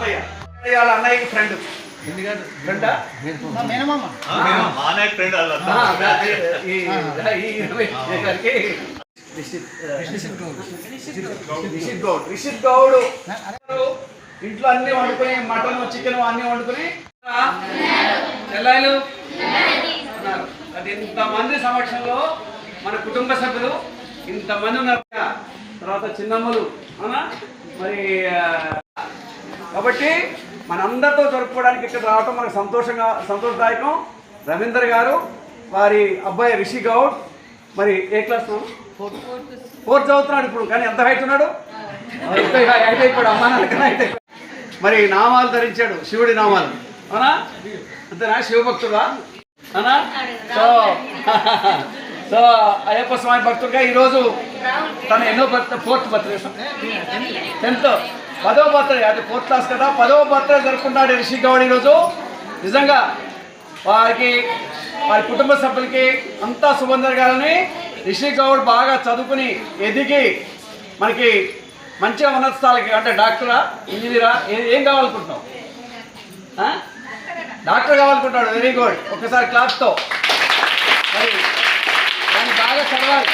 తాతయ్య వాళ్ళ అన్నయ్య ఫ్రెండ్ ఫ్రెండా రిషిత్ గౌడ్ ఇంట్లో అన్ని వండుకుని మటన్ చికెన్ అన్ని వండుకుని చెల్లాయిలు అది ఇంతమంది సమక్షంలో మన కుటుంబ సభ్యులు ఇంతమంది ఉన్నారు. తర్వాత చిన్నమ్మలు అవునా మరి. కాబట్టి మనందరితో జరుపుకోవడానికి ఇక్కడ రావటం మనకు సంతోషదాయకం. రవీందర్ గారు వారి అబ్బాయి రిషి గౌడ్ మరి ఏ క్లాస్? ఫోర్త్ చదువుతున్నాడు ఇప్పుడు. కానీ ఎంత హైట్ ఉన్నాడు? హైట్ అయిపోయాడు. అమ్మా నాన్న హైట్ అయిపోయాడు. మరి నామాలు ధరించాడు, శివుడి నామాలు అవునా? అంతేనా? శివభక్తుడా అవునా? సో అయ్యప్ప స్వామి భక్తుడిగా ఈరోజు తన ఎన్నో ఫోర్త్ బర్త్డే 10th 10వ బర్త్డే, అది 4th క్లాస్ కదా, 10వ బర్త్డే జరుపుకుంటాడు రిషి గౌడ్ ఈరోజు. నిజంగా వారి కుటుంబ సభ్యులకి అంతా శుభం జరగాలని. రిషి గౌడ్ బాగా చదువుకుని ఎదిగి మనకి మంచిగా ఉన్నత స్థాయికి, అంటే డాక్టరా ఇంజనీరా ఏం కావాలనుకుంటున్నావు? డాక్టర్ కావాలనుకుంటాడు. Very good. ఒకసారి క్లాస్తో మరి దాన్ని బాగా చదవాలి.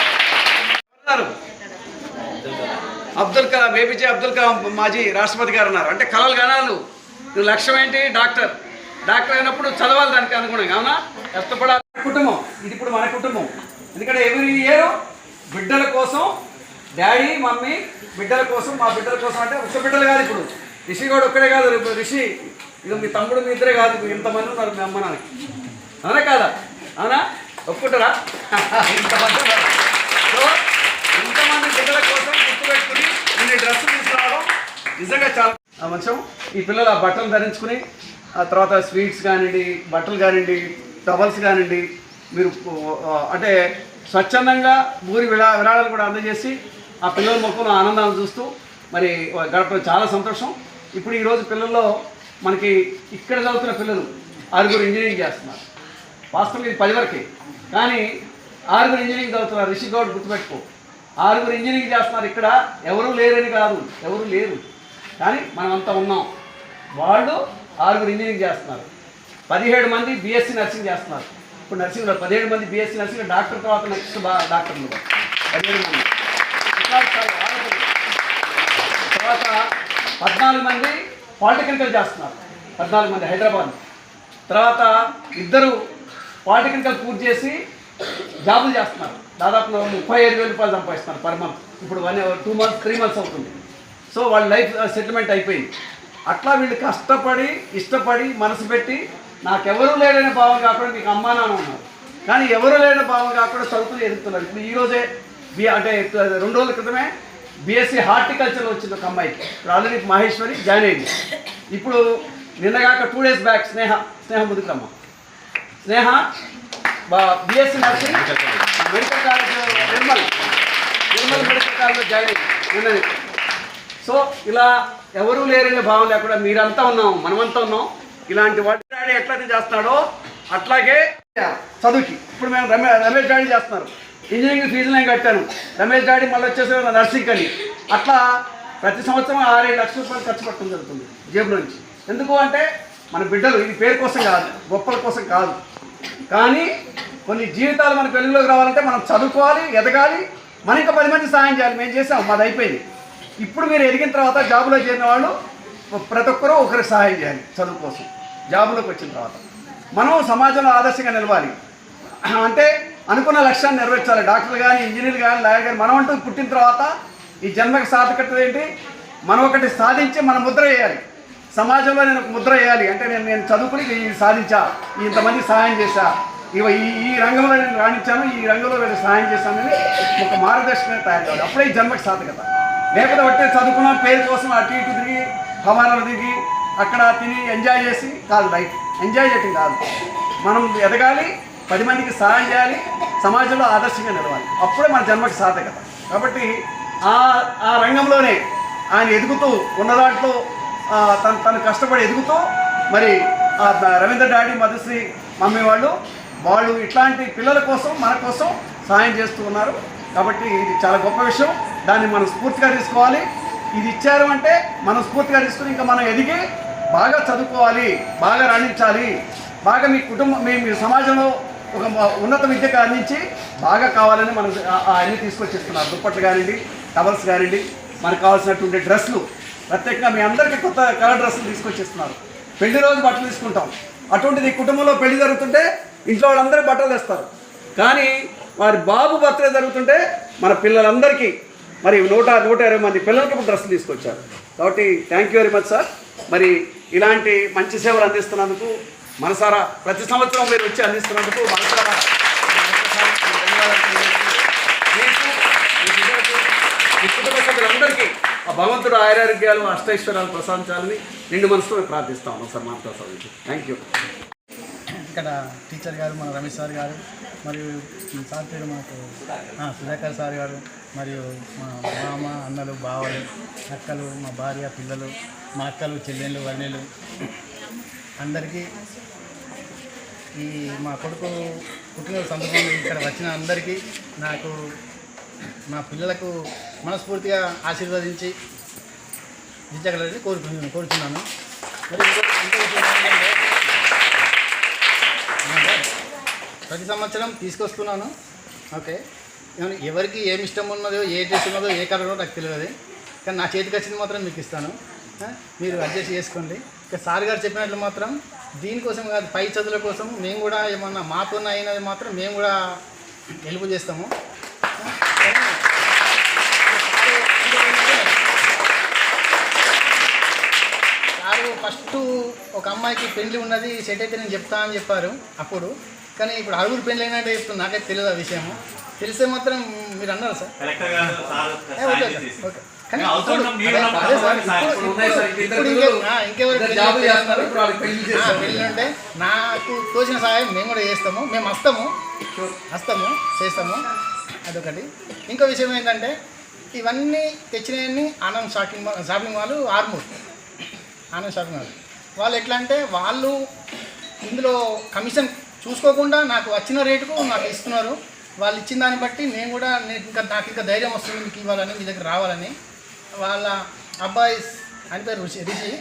అబ్దుల్ కలాం, ఏపీజే అబ్దుల్ కలాం మాజీ రాష్ట్రపతి గారు ఉన్నారు. అంటే కలలు గణాలు. నువ్వు లక్ష్యం ఏంటి? డాక్టర్. డాక్టర్ అయినప్పుడు చదవాలి దానికి అనుగుణంగా అవునా? కష్టపడాలి. కుటుంబం ఇది ఇప్పుడు మన కుటుంబం. ఎందుకంటే ఎవ్రీ ఇయర్ బిడ్డల కోసం డాడీ మమ్మీ బిడ్డల కోసం, మా బిడ్డల కోసం, అంటే ఒక్క బిడ్డలు కాదు. ఇప్పుడు రిషి కూడా ఒక్కడే కాదు. రిషి ఇది మీ తమ్ముడు మీ ఇద్దరే కాదు, ఇంతమంది ఉన్నారు మీ అమ్మ నాన్నకి. అవునా కాదా? అవునా? ఒప్పుకుంటారా? ఇంతమంది ఉన్నారు. సో ఇంతమంది బిడ్డల కోసం గుర్తుపెట్టుకుని నేను డ్రెస్ తీసుకురావడం నిజంగా చాలా మంచం. ఈ పిల్లలు ఆ బట్టలు ధరించుకుని ఆ తర్వాత స్వీట్స్ కానివ్వండి, బట్టలు కానివ్వండి, టవల్స్ కానివ్వండి, మీరు అంటే స్వచ్ఛందంగా ఊరి విరాళాలు కూడా అందజేసి ఆ పిల్లల ముఖంలో ఆనందాన్ని చూస్తూ మరి గడపడం చాలా సంతోషం. ఇప్పుడు ఈరోజు పిల్లల్లో మనకి ఇక్కడ చదువుతున్న పిల్లలు 6 ఇంజనీరింగ్ చేస్తున్నారు. వాస్తవం ఇది 10 వరకే, కానీ 6 ఇంజనీరింగ్ చదువుతున్నారు. రిషి గౌడ్ గుర్తుపెట్టుకో, 6 ఇంజనీరింగ్ చేస్తున్నారు. ఇక్కడ ఎవరు లేరని కాదు, ఎవరు లేరు, కానీ మనమంతా ఉన్నాం. వాళ్ళు 6 ఇంజనీరింగ్ చేస్తున్నారు. 17 మంది బీఎస్సీ నర్సింగ్ చేస్తున్నారు. ఇప్పుడు నర్సింగ్లో 17 మంది బీఎస్సీ నర్సింగ్, డాక్టర్ తర్వాత నెక్స్ట్ డాక్టర్లు 17 మంది. తర్వాత 14 మంది పాలిటెక్నికల్ చేస్తున్నారు. 14 మంది హైదరాబాద్. తర్వాత 2 పాలిటెక్నికల్ పూర్తి చేసి జాబులు చేస్తున్నారు. దాదాపు 35,000 రూపాయలు సంపాదిస్తున్నారు పర్ మంత్. ఇప్పుడు 2 మంత్స్ 3 మంత్స్ అవుతుంది. సో వాళ్ళ లైఫ్ సెటిల్మెంట్ అయిపోయింది. అట్లా వీళ్ళు కష్టపడి ఇష్టపడి మనసు పెట్టి నాకెవరూ లేరనే భావం కాకుండా మీకు అమ్మా నాన్న ఉన్నారు, కానీ ఎవరు లేని భావం కాకుండా చదువుకుని ఎదుగుతున్నారు. ఇప్పుడు ఈరోజే అంటే 2 రోజుల క్రితమే బీఎస్సీ హార్టికల్చర్ వచ్చింది ఒక అమ్మాయికి. ఇప్పుడు ఆల్రెడీ మహేశ్వరి జాయిన్ అయింది. ఇప్పుడు నిన్నగాక 2 days back Sneha Mudukamma Sneha BSc nursing medical college Nirmal medical కాలేజ్లో జాయిన్ అయింది నిన్నది. సో ఇలా ఎవరూ లేరనే భావం లేకుండా మీరంతా ఉన్నాం, మనమంతా ఉన్నాం. ఇలాంటి వాటి డాడీ ఎట్లయితే చేస్తున్నాడో అట్లాగే చదువుకి ఇప్పుడు మేము రమేష్ డాడీ చేస్తున్నారు. ఇంజనీరింగ్ ఫీజులు నేను కట్టాను, రమేష్ డాడీ మళ్ళీ వచ్చేసి నర్సింగ్ అని. అట్లా ప్రతి సంవత్సరం 6-7 లక్షల రూపాయలు ఖర్చు పెట్టడం జరుగుతుంది జేబులో నుంచి. ఎందుకు అంటే మన బిడ్డలు, ఇది పేరు కోసం కాదు, గొప్పల కోసం కాదు, కానీ కొన్ని జీవితాలు మనకు వెలుగులోకి రావాలంటే మనం చదువుకోవాలి, ఎదగాలి, మనం ఇంకా 10 మంది సహాయం చేయాలి. మేము చేసాం, మాది అయిపోయింది. ఇప్పుడు మీరు ఎదిగిన తర్వాత జాబులో చేరిన వాళ్ళు ప్రతి ఒక్కరూ ఒకరికి సహాయం చేయాలి. చదువు కోసం జాబులోకి వచ్చిన తర్వాత మనం సమాజంలో ఆదర్శంగా నిలవాలి. అంటే అనుకున్న లక్ష్యాన్ని నెరవేర్చాలి. డాక్టర్లు కానీ, ఇంజనీర్లు కానీ, లాయర్ కానీ, మనం అంటూ పుట్టిన తర్వాత ఈ జన్మకి సార్థకత ఏంటి? మనం ఒకటి సాధించి మనం ముద్ర వేయాలి. సమాజంలో నేను ఒక ముద్ర వేయాలి అంటే నేను చదువుకుని ఇది సాధించా, ఇంతమంది సహాయం చేశా, ఈ రంగంలో నేను రాణించాను, ఈ రంగంలో నేను సహాయం చేశానని ఒక మార్గదర్శకం తయారు కావాలి. అప్పుడే ఈ జన్మకి సార్థకత. లేకపోతే ఒకటే చదువుకున్నాం పేరు కోసం అటు ఇటు తిరిగి హవానాలు తిరిగి అక్కడ తిని ఎంజాయ్ చేసి కాదు. లైఫ్ ఎంజాయ్ చేయటం కాదు, మనం ఎదగాలి, 10 మందికి సహాయం చేయాలి, సమాజంలో ఆదర్శంగా నిలవాలి. అప్పుడే మన జన్మకి సార్థకత. కాబట్టి ఆ రంగంలోనే ఆయన ఎదుగుతూ ఉన్న దాంట్లో తను కష్టపడి ఎదుగుతూ మరి రవీంద్ర డాడీ, మధుశ్రీ మమ్మీ వాళ్ళు ఇట్లాంటి పిల్లల కోసం మన కోసం సహాయం చేస్తూ ఉన్నారు. కాబట్టి ఇది చాలా గొప్ప విషయం. దాన్ని మనం స్ఫూర్తిగా తీసుకోవాలి. ఇది ఇచ్చారు అంటే మనం స్ఫూర్తిగా తీసుకుని ఇంకా మనం ఎదిగి బాగా చదువుకోవాలి, బాగా రాణించాలి, బాగా మీ కుటుంబం మీ సమాజంలో ఒక ఉన్నత విద్యకు అందించి బాగా కావాలని మనం అన్నీ తీసుకొచ్చిస్తున్నారు. దుప్పట్లు కానివ్వండి, టవల్స్ కానివ్వండి, మనకు కావాల్సినటువంటి డ్రెస్సులు ప్రత్యేకంగా మీ అందరికీ కొత్త కలర్ డ్రెస్సులు తీసుకొచ్చిస్తున్నారు. పెళ్లి రోజు బట్టలు తీసుకుంటాం, అటువంటిది కుటుంబంలో పెళ్లి జరుగుతుంటే ఇంట్లో వాళ్ళందరూ బట్టలు తెస్తారు. కానీ వారి బాబు బర్త్డే జరుగుతుంటే మన పిల్లలందరికీ మరి 120 మంది పిల్లలకి ఇప్పుడు డ్రెస్సులు తీసుకొచ్చారు. కాబట్టి thank you very much sir. మరి ఇలాంటి మంచి సేవలు అందిస్తున్నందుకు మనసారా ప్రతి సంవత్సరం మీరు వచ్చి అందిస్తున్నందుకు మనసారా మీ కుటుంబ సభ్యులందరికీ ఆ భగవంతుడు ఆయురారోగ్యాలు అష్టైశ్వర్యాలు ప్రసాదించాలని నిండు మనసుతో ప్రార్థిస్తా ఉన్నాం సార్. మాట్లాడతాం. Thank you. ఇక్కడ టీచర్ గారు మన రమేష్ సార్ గారు మరియు సార్ పేరు మాకు సుధాకర్ సార్ గారు మరియు మా మామ అన్నలు బావలు అక్కలు మా భార్య పిల్లలు మా అక్కలు చెల్లెళ్ళు వన్నెలు అందరికీ ఈ మా కొడుకు పుట్టినరోజు సందర్భంగా ఇక్కడ వచ్చిన అందరికీ నాకు మా పిల్లలకు మనస్ఫూర్తిగా ఆశీర్వదించి దించగలని కోరుచున్నాను. మరి ఇంకో విషయం ఏంటంటే ప్రతి సంవత్సరం తీసుకొస్తున్నాను. ఓకే, ఎవరికి ఏమి ఇష్టం ఉన్నదో, ఏ డ్రెస్ ఉన్నదో, ఏ కలర్ ఉన్నదో నాకు తెలియదు. కానీ నా చేతికి వచ్చింది మాత్రం మీకు ఇస్తాను. మీరు అడ్జస్ట్ చేసుకోండి. ఇక సార్ గారు చెప్పినట్లు మాత్రం దీనికోసం కాదు, పై చదువుల కోసం మేము కూడా ఏమన్నా మాతో అయినది మాత్రం మేము కూడా హెల్ప్ చేస్తాము. సారు ఫస్ట్ ఒక అమ్మాయికి పెళ్లి ఉన్నది, సెట్ అయితే నేను చెప్తా అని చెప్పారు అప్పుడు. కానీ ఇప్పుడు 6 పెళ్లి అయినట్టే చెప్తున్నా, నాకైతే తెలియదు ఆ విషయము. తెలిస్తే మాత్రం మీరు అన్నారు సార్. ఓకే, కానీ పెళ్ళి ఉంటే నాకు తోచిన సహాయం మేము కూడా చేస్తాము, మేము వస్తాము చేస్తాము. అదొకటి. ఇంకో విషయం ఏంటంటే ఇవన్నీ తెచ్చినవన్నీ Anand shopping mall Armoor Anand shopping mall వాళ్ళు ఎట్లా అంటే వాళ్ళు ఇందులో కమిషన్ చూసుకోకుండా నాకు వచ్చిన రేటుకు నాకు ఇస్తున్నారు. వాళ్ళు ఇచ్చిన దాన్ని బట్టి నేను కూడా నాకు ఇంకా ధైర్యం వస్తుంది మీకు ఇవ్వాలని, మీ దగ్గర రావాలని. వాళ్ళ అబ్బాయి అని పేరు రిషి.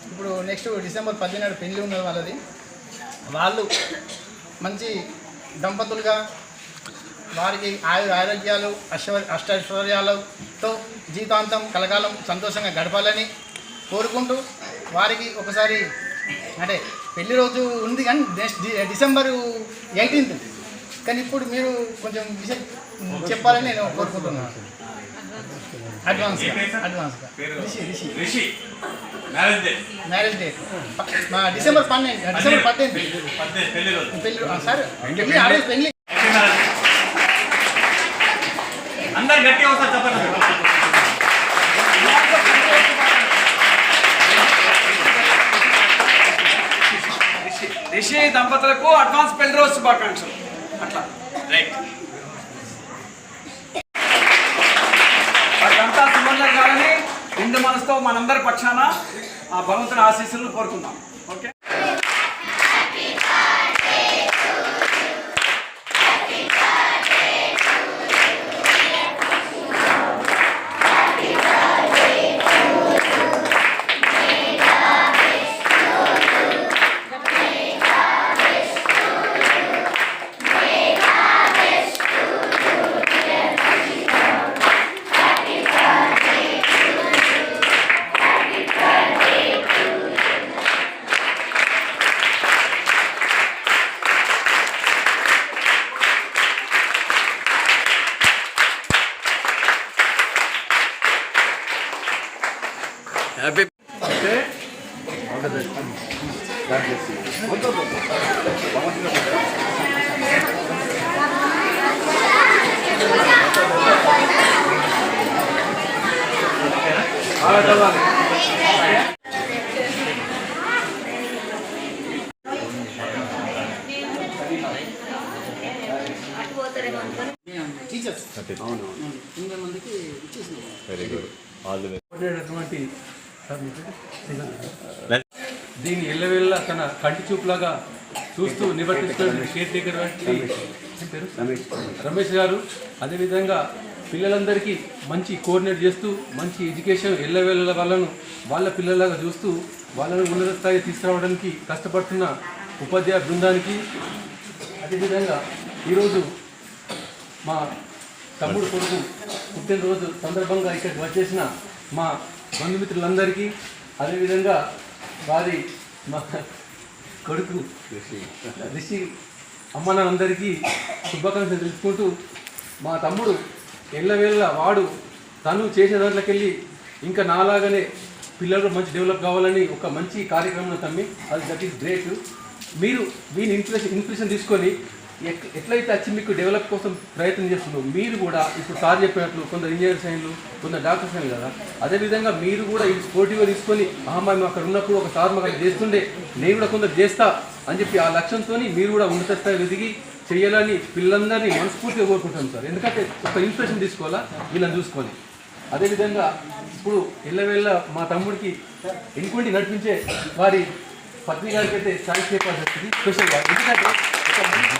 ఇప్పుడు నెక్స్ట్ డిసెంబర్ 17 పెళ్ళి ఉన్నది వాళ్ళది. వాళ్ళు మంచి దంపతులుగా వారికి ఆరోగ్యాలు అష్టైశ్వర్యాలతో జీవితాంతం కలకాలం సంతోషంగా గడపాలని కోరుకుంటూ వారికి ఒకసారి అంటే పెళ్లి రోజు ఉంది కానీ డిసెంబర్ 18 కానీ ఇప్పుడు మీరు కొంచెం విషయం చెప్పాలని నేను కోరుకుంటున్నాను. అడ్వాన్స్గా రిషి మ్యారేజ్ డేట్ డిసెంబర్ 18 పెళ్లి సార్. ఆ రోజు పెళ్లి అందరు గట్టి అవుతారు చెప్పండి. రిషి దంపతులకు అడ్వాన్స్ పెళ్లి రోజు శుభాకాంక్షలు. అట్లా రైట్. వాటికంతా సుమందరం కావాలని నిండు మనసుతో మనందరి పక్షాన ఆ భగవంతుని ఆశీస్సులను కోరుకుందాం. Okay. Happy birthday. All the best. God bless you. Teachers 8 మందికి ఇచ్చేసినాం. Very good. All the best. దీన్ని ఎల్లవెల్ల తన కంటి చూపులాగా చూస్తూ నివర్తిస్తున్న కేర్ టేకర్ రమేష్ గారు, అదేవిధంగా పిల్లలందరికీ మంచి కోఆర్డినేట్ చేస్తూ మంచి ఎడ్యుకేషన్ ఎల్లవేళ వాళ్ళ పిల్లలాగా చూస్తూ వాళ్ళని ఉన్నత స్థాయి తీసుకురావడానికి కష్టపడుతున్న ఉపాధ్యాయ బృందానికి, అదేవిధంగా ఈరోజు మా తమ్ముడు కొడుకు పుట్టినరోజు సందర్భంగా ఇక్కడికి వచ్చేసిన మా బంధుమిత్రులందరికీ, అదేవిధంగా వారి మా కొడుకు రిషి అమ్మనందరికీ శుభాకాంక్షలు తెలుసుకుంటూ, మా తమ్ముడు ఎల్లవేళ్ళ వాడు తను చేసే దాంట్లోకెళ్ళి ఇంకా నాలాగానే పిల్లలు మంచి డెవలప్ కావాలని ఒక మంచి కార్యక్రమం తమ్మి, అది దట్ ఈస్ గ్రేట్. మీరు వీని ఇన్స్పిరేషన్ తీసుకొని ఎట్లయితే వచ్చి మీకు డెవలప్ కోసం ప్రయత్నం చేస్తున్నారు, మీరు కూడా ఇప్పుడు సార్ చెప్పినట్లు కొందరు ఇంజనీర్స్ అయినలు, కొందరు డాక్టర్స్ అయిన కదా, అదేవిధంగా మీరు కూడా ఇది స్పోర్టివ్గా తీసుకొని మేము అక్కడ ఉన్నప్పుడు ఒక సార్ మాకు చేస్తుండే, నేను కూడా కొందరు చేస్తా అని చెప్పి ఆ లక్ష్యంతో మీరు కూడా ఉన్నత స్థాయి ఎదిగి చేయాలని పిల్లలందరినీ మనస్ఫూర్తిగా కోరుకుంటాం సార్. ఎందుకంటే ఒక ఇన్స్పిరేషన్ తీసుకోవాలా, వీళ్ళని చూసుకోవాలి. అదేవిధంగా ఇప్పుడు ఎల్లవేళ్ళ మా తమ్ముడికి ఎన్నికొండి నడిపించే వారి పత్ని గారికి అయితే ఛాయిస్ చెప్పాల్సి వస్తుంది స్పెషల్గా. ఎందుకంటే ఒక మంచి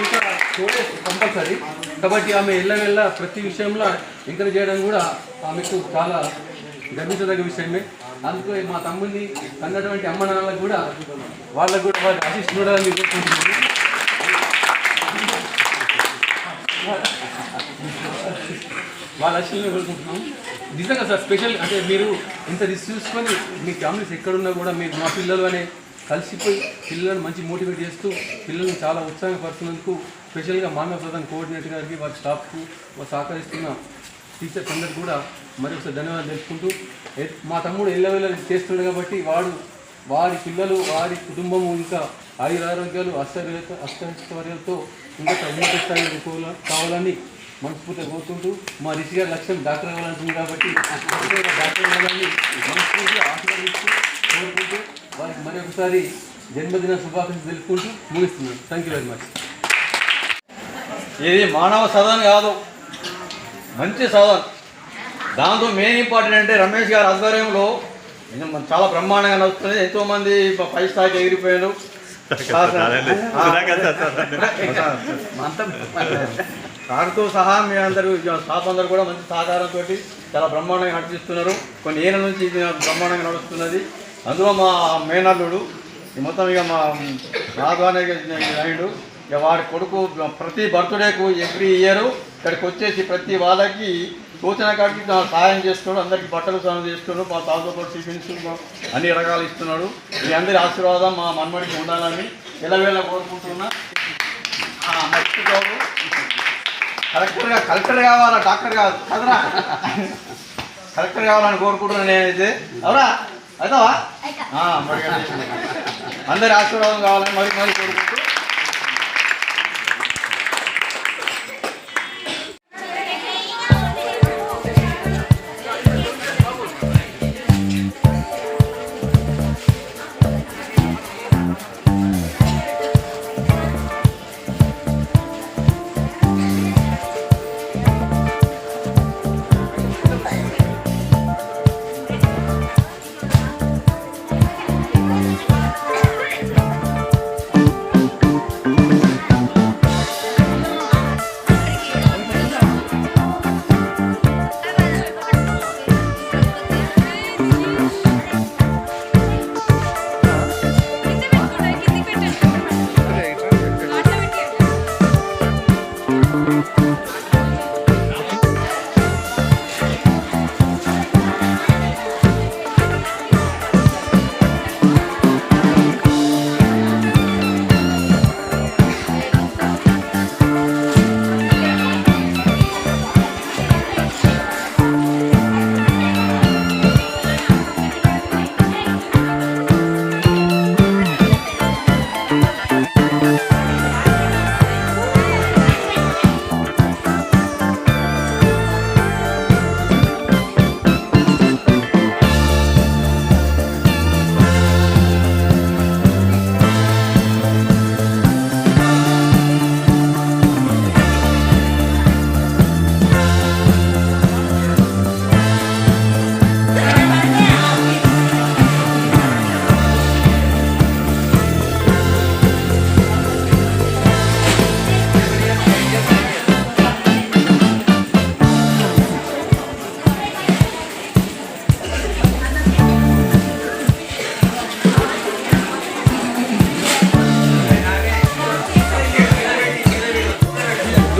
ఇంకా చూడే కంపల్సరీ కాబట్టి ఆమె ఎల్లవేళ్ళ ప్రతి విషయంలో ఎంకరేజ్ చేయడం కూడా ఆమెకు చాలా గర్వించదగ్గ విషయమే. అందుకే మా తమ్ముడిని అన్నటువంటి అమ్మ నాన్నలకు కూడా వాళ్ళకు కూడా వారి ఆశీస్ చూడాలని కోరుకుంటున్నాను. వాళ్ళ ఆశీస్సులను కోరుకుంటున్నాం. నిజంగా సార్ స్పెషల్ అంటే మీరు ఇంత రిస్క్ చూసుకొని మీ ఫ్యామిలీస్ ఎక్కడున్నా కూడా మీరు మా పిల్లలు అనే కలిసిపోయి పిల్లలను మంచి మోటివేట్ చేస్తూ పిల్లల్ని చాలా ఉత్సాహపరుస్తున్నందుకు స్పెషల్గా మానవ ప్రధాన కోఆర్డినేటర్ గారికి వారి స్టాఫ్కు సహకరిస్తున్న టీచర్స్ అందరికీ కూడా మరొకసారి ధన్యవాదాలు తెలుపుకుంటూ, మా తమ్ముడు ఎల్లవేళ చేస్తున్నాడు కాబట్టి వారి పిల్లలు వారి కుటుంబము ఇంకా ఆయురారోగ్యాలు అష్టైశ్వర్యాలతో ఇంకా ఉన్నత స్థాయిలో కావాలని మనస్ఫూర్తిగా కోరుకుంటూ, మా రిషి గారి లక్ష్యం డాక్టర్ అవ్వాలంటుంది కాబట్టి డాక్టర్ అవ్వాలని మనస్ఫూర్తిగా ఆశీర్వదిస్తూ కోరుకుంటూ వారికి మరొకసారి జన్మదిన శుభాకాంక్షలు తెలుపుకుంటూ ముగిస్తున్నాను. Thank you very much. ఇది మానవ సదన్ కాదు, మంచి సదన్. దాంతో మెయిన్ ఇంపార్టెంట్ అంటే రమేష్ గారి ఆధ్వర్యంలో చాలా బ్రహ్మాండంగా నడుస్తుంది. ఎంతోమంది పై స్థాయికి ఎగిరిపోయారు. సార్తో సహా మీ అందరూ స్టాఫ్ అందరూ కూడా మంచి సహకారంతో చాలా బ్రహ్మాండంగా నడిపిస్తున్నారు. కొన్ని ఏళ్ళ నుంచి ఇది బ్రహ్మాండంగా నడుస్తున్నది. అందులో మా మేనల్లుడు మొత్తం ఇక మా రాఘవానే అయ్యాడు. ఇక వాడి కొడుకు ప్రతి బర్త్డేకు ఎవ్రీ ఇయర్ ఇక్కడికి వచ్చేసి ప్రతి వాళ్ళకి సూచన కాడికి సహాయం చేస్తున్నాడు. అందరికీ బట్టలు సహాయం చేస్తున్నాడు. మా తాతో పాటు టిఫిన్స్ అన్ని రకాలు ఇస్తున్నాడు. మీ అందరి ఆశీర్వాదం మా మన్మడికి ఉండాలని ఎలవేళ కోరుకుంటున్నా. నెక్స్ట్ జాబు కలెక్టర్ కావాలా, డాక్టర్ కాదు కదరా, కలెక్టర్ కావాలని కోరుకుంటున్నాను నేనైతే. అవునా అవుతావా? మరి అందరి ఆశీర్వాదం కావాలని మరి కోరుకుంటూ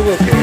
చెప్పినప్పుడు